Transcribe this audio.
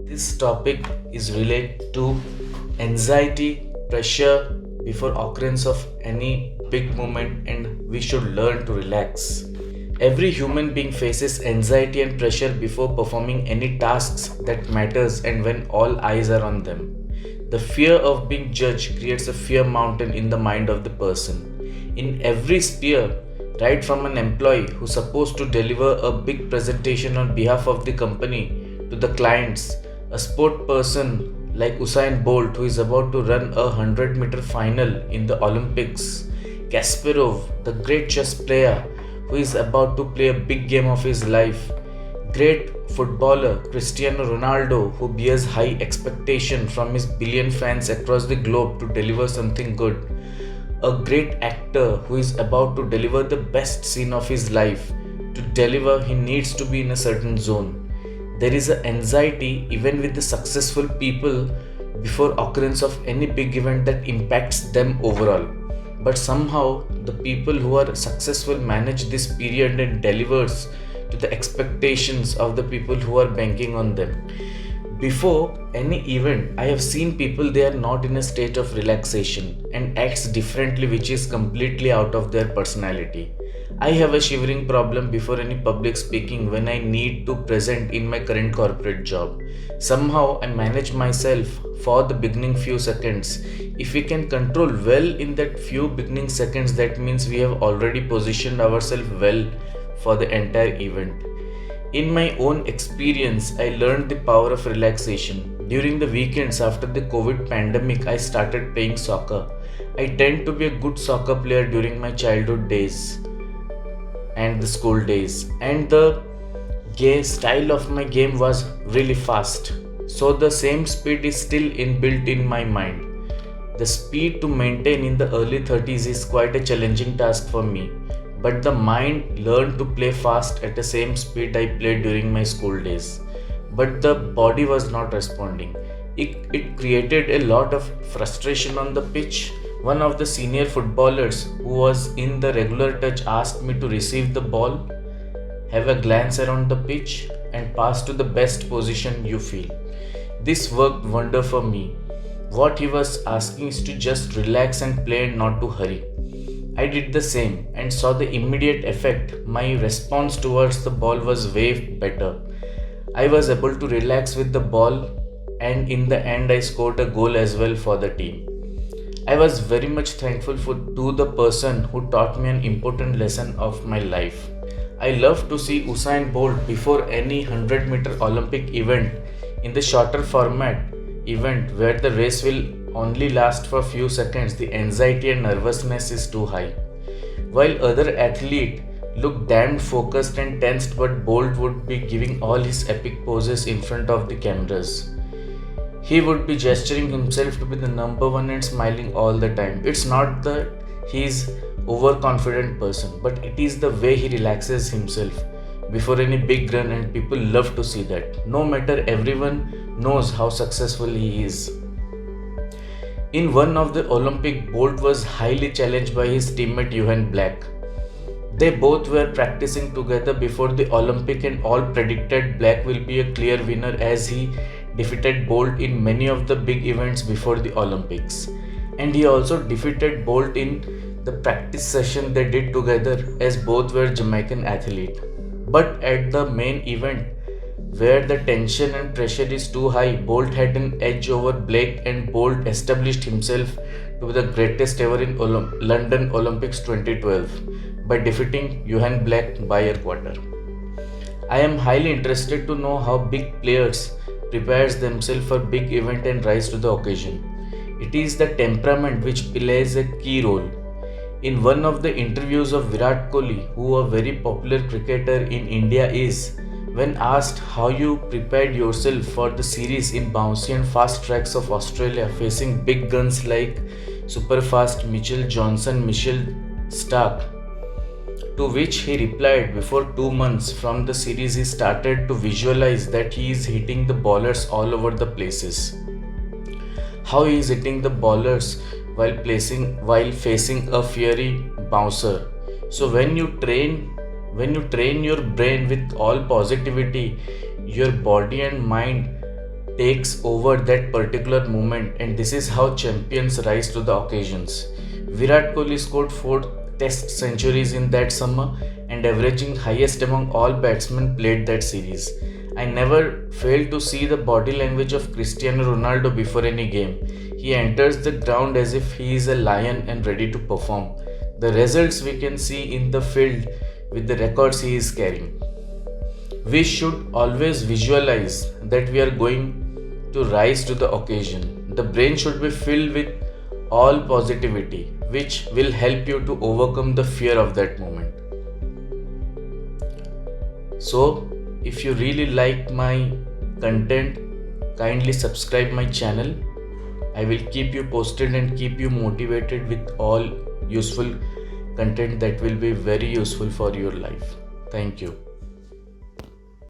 This topic is related to anxiety, pressure before occurrence of any big moment, and we should learn to relax. Every human being faces anxiety and pressure before performing any tasks that matters and when all eyes are on them. The fear of being judged creates a fear mountain in the mind of the person. In every sphere, right from an employee who's supposed to deliver a big presentation on behalf of the company to the clients, a sport person like Usain Bolt who is about to run a 100-meter final in the Olympics, Kasparov, the great chess player who is about to play a big game of his life, great footballer Cristiano Ronaldo who bears high expectation from his billion fans across the globe to deliver something good, a great actor who is about to deliver the best scene of his life. To deliver, he needs to be in a certain zone. There is an anxiety even with the successful people before occurrence of any big event that impacts them overall. But somehow the people who are successful manage this period and delivers to the expectations of the people who are banking on them. Before any event, I have seen people they are not in a state of relaxation and acts differently which is completely out of their personality. I have a shivering problem before any public speaking when I need to present in my current corporate job. Somehow I manage myself for the beginning few seconds. If we can control well in that few beginning seconds, that means we have already positioned ourselves well for the entire event. In my own experience, I learned the power of relaxation. During the weekends after the COVID pandemic, I started playing soccer. I tend to be a good soccer player during my childhood days and the school days, and the style of my game was really fast. So the same speed is still inbuilt in my mind. The speed to maintain in the early 30s is quite a challenging task for me, but the mind learned to play fast at the same speed I played during my school days. But the body was not responding. It created a lot of frustration on the pitch. One of the senior footballers who was in the regular touch asked me to receive the ball, have a glance around the pitch, and pass to the best position you feel. This worked wonder for me. What he was asking is to just relax and play and not to hurry. I did the same and saw the immediate effect. My response towards the ball was way better. I was able to relax with the ball, and in the end I scored a goal as well for the team. I was very much thankful to the person who taught me an important lesson of my life. I love to see Usain Bolt before any 100-meter Olympic event in the shorter format event where the race will only last for few seconds. The anxiety and nervousness is too high. While other athletes look damn focused and tensed, but Bolt would be giving all his epic poses in front of the cameras. He would be gesturing himself to be the number one and smiling all the time. It's not that he's overconfident person, but it is the way he relaxes himself before any big run, and people love to see that. No matter, everyone knows how successful he is. In one of the Olympic, Bolt was highly challenged by his teammate Johan Black. They both were practicing together before the Olympic and all predicted Black will be a clear winner as he defeated Bolt in many of the big events before the Olympics. And he also defeated Bolt in the practice session they did together as both were Jamaican athletes. But at the main event, where the tension and pressure is too high, Bolt had an edge over Blake, and Bolt established himself to be the greatest ever in London Olympics 2012 by defeating Johan Black by a quarter. I am highly interested to know how big players prepares themselves for big event and rise to the occasion. It is the temperament which plays a key role. In one of the interviews of Virat Kohli, who a very popular cricketer in India is, when asked how you prepared yourself for the series in bouncy and fast tracks of Australia facing big guns like superfast Mitchell Johnson, Mitchell Starc, to which he replied, before 2 months from the series he started to visualize that he is hitting the bowlers all over the places. How he is hitting the bowlers while facing a fiery bouncer. So when you train your brain with all positivity, your body and mind takes over that particular moment, and this is how champions rise to the occasions. Virat Kohli scored 4 Test centuries in that summer and averaging highest among all batsmen played that series. I never failed to see the body language of Cristiano Ronaldo before any game. He enters the ground as if he is a lion and ready to perform. The results we can see in the field with the records he is carrying. We should always visualize that we are going to rise to the occasion. The brain should be filled with all positivity, which will help you to overcome the fear of that moment. So, if you really like my content, kindly subscribe my channel. I will keep you posted and keep you motivated with all useful content that will be very useful for your life. Thank you.